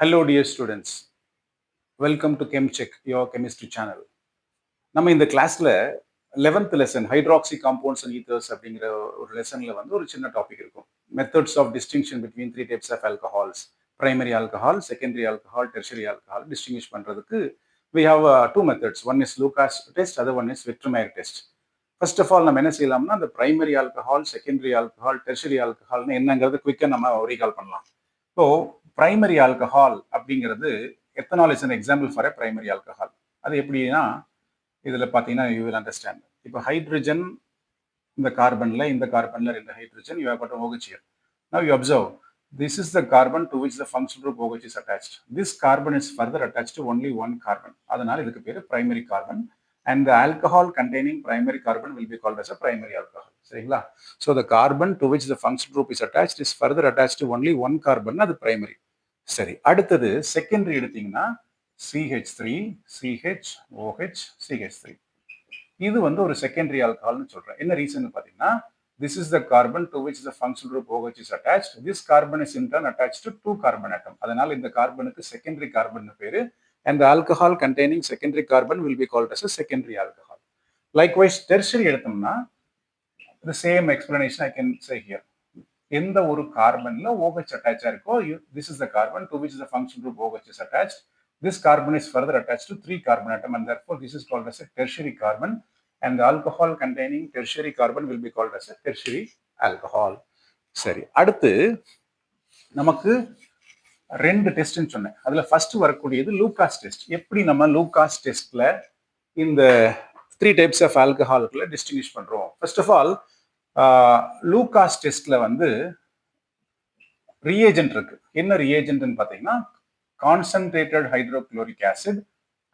Hello dear students, welcome to ChemCheck, your chemistry channel. நம்ம இந்த கிளாஸ்ல 11th lesson hydroxy compounds and ethers அப்படிங்கிற ஒரு லெசன்ல வந்து ஒரு சின்ன டாபிக் இருக்கும். Methods of distinction between three types of alcohols, primary alcohol, secondary alcohol, tertiary alcohol distinguish பண்றதுக்கு we have two methods. One is Lucas test, other one is Victormeyer test. First of all நம்ம என்ன செய்யலாம்னா அந்த primary alcohol, secondary alcohol, tertiary ஆல்கஹால்னு என்னங்கிறது குயிக்காக நம்ம recall பண்ணலாம். ஸோ பிரைமரி ஆல்கஹால் அப்படிங்கிறது ethanol is an example for a primary alcohol. அது எப்படின்னா இதில் பார்த்தீங்கன்னா யூ வில் அண்டர்ஸ்டாண்ட். இப்போ ஹைட்ரஜன் இந்த கார்பன்ல ரெண்டு hydrogen, you have got OH here. Now you observe, this is the carbon to which the functional group OH is attached. This carbon is further attached to only one carbon. அதனால இதுக்கு பேரு primary carbon. And the alcohol containing primary carbon will be called as a primary alcohol. சரிங்களா? So the carbon to which the functional group is attached is further attached to only one carbon. அது primary. சரி, அடுத்தது secondary எடுத்தீங்கன்னா CH3, CH, OH, CH3. இது வந்து ஒரு secondary ஆல்கஹால்னு சொல்றேன். என்ன ரீசன் பார்த்தீங்கன்னா, this is the carbon to which the functional group OH is attached. This carbon is in turn attached to two carbon atom. அதனால இந்த கார்பனுக்கு செகண்டரி கார்பன் பேரு. And the alcohol containing secondary carbon will be called as a secondary alcohol. Likewise, tertiary எடுத்தோம்னா the same explanation I can say here. எந்த ஒரு கார்பன்ல OH attach இருக்கோ, this is the carbon to which the functional group OH is attached. This carbon is further attached to three carbon atom, and therefore this is called as a tertiary carbon. And the alcohol containing tertiary carbon will be called as a tertiary alcohol. சரி, அடுத்து நமக்கு ரெண்டு டெஸ்ட்னு சொன்னேன். அதுல first வரக்கூடியது Lucas test. எப்படி நம்ம Lucas டெஸ்ட்ல இந்த த்ரீ டைப்ஸ் ஆஃப் ஆல்கஹால்களை டிஸ்டிங்விஷ் பண்றோம். ஃபர்ஸ்ட் ஆஃப் ஆல் லூகாஸ் டெஸ்ட்ல வந்து ரியேஜென்ட் இருக்கு. என்ன ரியேஜென்ட்னு பார்த்தீங்கன்னா concentrated hydrochloric acid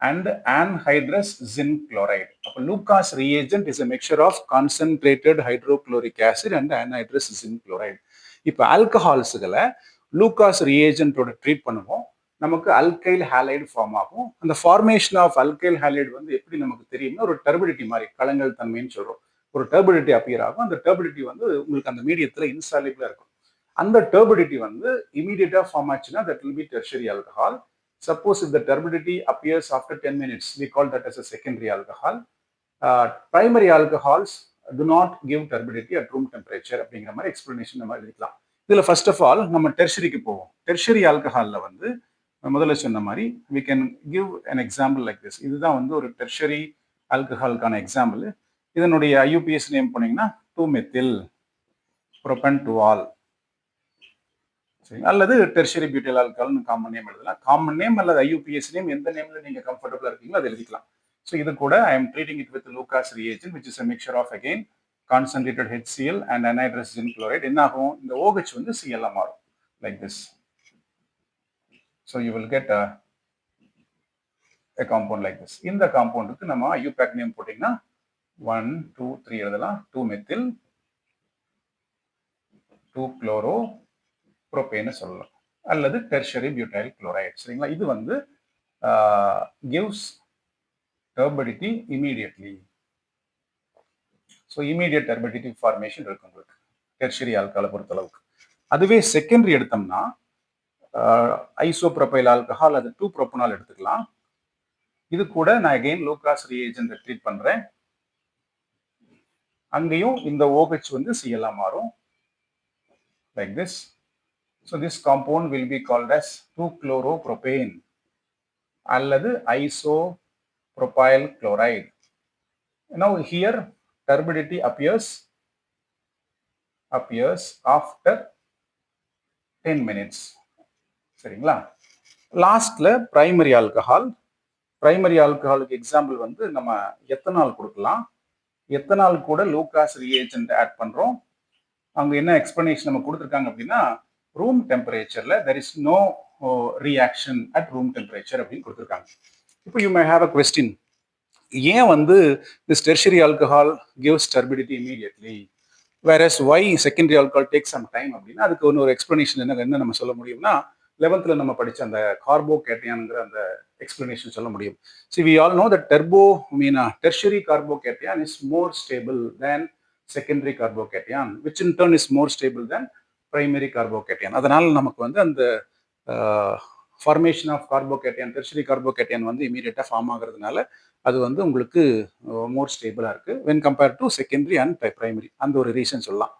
and anhydrous zinc chloride. அப்போ Lucas reagent is a mixture of concentrated hydrochloric acid and anhydrous zinc chloride. இப்போ ஆல்கஹால்ஸுகளை லூகாஸ் ரியேஜென்ட்டோட ட்ரீட் பண்ணுவோம், நமக்கு அல்கைல் ஹாலைடு ஃபார்ம் ஆகும். அந்த ஃபார்மேஷன் ஆஃப் அல்கைல் ஹாலைடு வந்து எப்படி நமக்கு தெரியும்னா ஒரு டர்பிடிட்டி மாதிரி, கலங்கல் தன்மைன்னு சொல்றோம். ஒரு டர்பிடிட்டி அப்பியர் ஆகும். அந்த டர்பிடிட்டி வந்து உங்களுக்கு அந்த மீடியத்தில் இன்சாலிபிளா இருக்கும். அந்த டர்பிடிட்டி வந்து இமீடியட்டா ஃபார்ம் ஆச்சுன்னா that will be tertiary alcohol. Suppose if the turbidity appears after 10 minutes, we call that as a secondary alcohol. Primary alcohols do not give turbidity at room temperature. அப்படிங்கிற மாதிரி எக்ஸ்பிளனேஷன் நம்ம எழுதிக்கலாம். இதில் first of all நம்ம டெர்ஷரிக்கு போவோம். Tertiary ஆல்கஹாலில் வந்து முதல்ல சொன்ன மாதிரி we can give an example like this. இதுதான் வந்து ஒரு டெர்ஷரி ஆல்கஹாலுக்கான எக்ஸாம்பிள். இதனுடைய IUPAC நேம் போனீங்கன்னா 2-methyl propan-2-ol அல்லது டெர்ஷரி பியூட்டைல் ஆல்கஹால்னு காமன் நேம் எழுதலாம். காமன் நேம் அல்லது IUPAC நேம் எந்த நேம்ல நீங்க கம்ஃபர்டபுளா இருக்கீங்களோ அதை எழுதிக்கலாம். ஸோ இது கூட I am treating it with Lucas reagent which is a mixture of again concentrated HCl and anhydrous zinc chloride. என்ன ஆகும், இந்த OH வந்து Cl மாறும் like this. So you will get a compound like this. இந்த காம்பவுண்டுக்கு நம்ம IUPAC name போட்டீங்கன்னா 1, 2, 3 எழுதலாம். 2-methyl 2-chloro propane சொல்லலாம், அல்லது டெர்ஷரி பியூட்டைல் குளோரைடு. சரிங்களா? இது வந்து gives turbidity immediately. So immediate turbidity formation இருக்கு உங்களுக்கு டெர்ஷரி ஆல்கஹாலை பொறுத்தளவுக்கு. அதுவே செகண்டரி எடுத்தோம்னா ஐசோப்ரோபைல் ஆல்கஹால் அது 2-propanol எடுத்துக்கலாம். இது கூட நான் அகைன் லூகாஸ் ரியேஜென்ட் ட்ரீட் பண்றேன். அங்கேயும் இந்த OH வந்து Cl மாறும் like this. So this compound will be called as 2-chloropropane அல்லது isopropyl chloride. Now here turbidity appears after 10 minutes. சரிங்களா? லாஸ்ட்ல பிரைமரி ஆல்கஹாலுக்கு எக்ஸாம்பிள் வந்து நம்ம எத்தனால் கொடுக்கலாம். எத்தனால் கூட லூகாஸ் ரியேஜென்ட் ஆட் பண்றோம். அங்க என்ன எக்ஸ்பிளனேஷன் நம்ம கொடுத்துருக்காங்க அப்படின்னா room டெம்பரேச்சர்ல there is no reaction at room temperature அப்படின்னு கொடுத்துருக்காங்க. இப்போ you may have a question, ஏன் வந்து this tertiary alcohol gives turbidity immediately whereas why secondary alcohol takes some time அப்படின்னா அதுக்கு ஒரு எக்ஸ்பிளனேஷன் என்ன நம்ம சொல்ல முடியும்னா 11th நம்ம படிச்ச அந்த கார்போ கேட்டையான்ங்கிற அந்த எக்ஸ்பிளனேஷன் சொல்ல முடியும். See, we all know that tertiary carbocation is more stable than secondary carbocation, which in turn is more stable than primary carbocation. அதனால நமக்கு வந்து அந்த formation of carbocation tertiary carbocation வந்து இமீடியட்டாக ஃபார்ம் ஆகிறதுனால அது வந்து உங்களுக்கு மோர் ஸ்டேபிளாக இருக்குது when compared to secondary and primary. அந்த ஒரு ரீசன் சொல்லலாம்.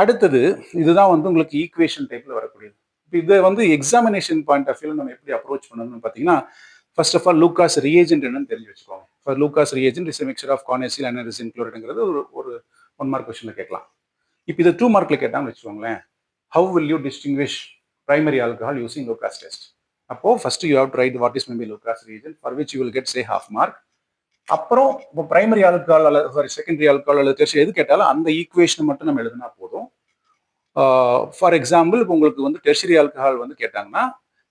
அடுத்தது இதுதான் வந்து உங்களுக்கு ஈக்குவேஷன் டைப்பில் வரக்கூடியது. இப்போ இதை வந்து எக்ஸாமினேஷன் பாயிண்ட் ஆஃப் வியூ நம்ம எப்படி அப்ரோச் பண்ணணும்னு பார்த்தீங்கன்னா, first of all Lucas reagent என்னன்னு தெரிஞ்சு வச்சுக்கோங்க. For Lucas reagent is mixture of கார்னேசில் அண்ட் ரெசின் குளோரைடுங்கிறது ஒரு ஒரு 1 மார்க் கொஸ்டினில் கேட்கலாம். இப்போ இது 2 மார்க்கில் கேட்டாங்கன்னு வச்சுக்கோங்களேன். How will you distinguish primary alcohol using Lucas test? அப்போ first you have to write what is maybe Lucas reagent for which you will get say half mark. அப்புறம் இப்போ பிரைமரி ஆல்கஹால் அல்லது சாரி செகண்டரி ஆல்கஹால் அல்லது tertiary எது கேட்டாலும் அந்த ஈக்குவேஷனை மட்டும் நம்ம எழுதினா போதும். ஃபார் எக்ஸாம்பிள் இப்போ உங்களுக்கு வந்து டெர்ஷரி ஆல்கஹால் வந்து கேட்டாங்கன்னா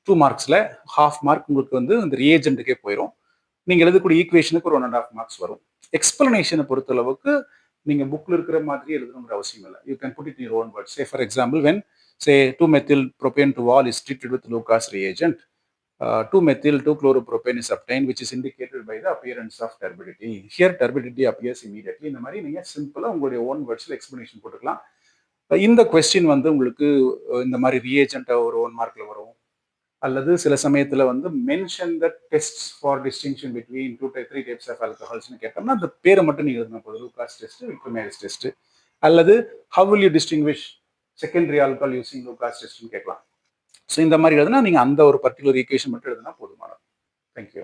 2 மார்க்ஸில் ஹாஃப் மார்க் உங்களுக்கு வந்து இந்த ரியேஜென்ட்டுக்கே போயிடும். நீங்கள் எழுதக்கூடிய ஈக்குவேஷனுக்கு ஒரு 1.5 மார்க்ஸ் வரும். எக்ஸ்பிளனேஷனை பொறுத்தளவுக்கு நீங்கள் புக்கில் இருக்கிற மாதிரி எழுதணுங்கிற அவசியம் இல்லை. You can put it in your own words. Say for example when say 2-methyl propane to all is treated with Lucas reagent, 2-methyl 2-chloropropane is obtained which is indicated by the appearance of turbidity. Here turbidity appears immediately. இந்த மாதிரி நீங்கள் சிம்பிளாக உங்களுடைய own வேர்ட்ஸில் explanation போட்டுக்கலாம். இந்த question வந்து உங்களுக்கு இந்த மாதிரி ரியேஜென்ட் ஒரு 1 மார்க்கில் வரும். அல்லது சில சமயத்தில் வந்து mention the test for distinction between 3 types of ஆல்கஹால்ஸ்னு கேட்டோம்னா அந்த பேரை மட்டும் நீங்கள் எழுதணும் போதும். லூகாஸ் டெஸ்ட், விக்டோமேரிஸ் டெஸ்ட், அல்லது how will you distinguish secondary alcohol using Lucas டெஸ்ட்னு கேட்கலாம். ஸோ இந்த மாதிரி எழுதுனா நீங்கள் அந்த ஒரு பர்டிகுலர் ஈக்குவேஷன் மட்டும் எழுதுனா போதுமானது. தேங்க்யூ.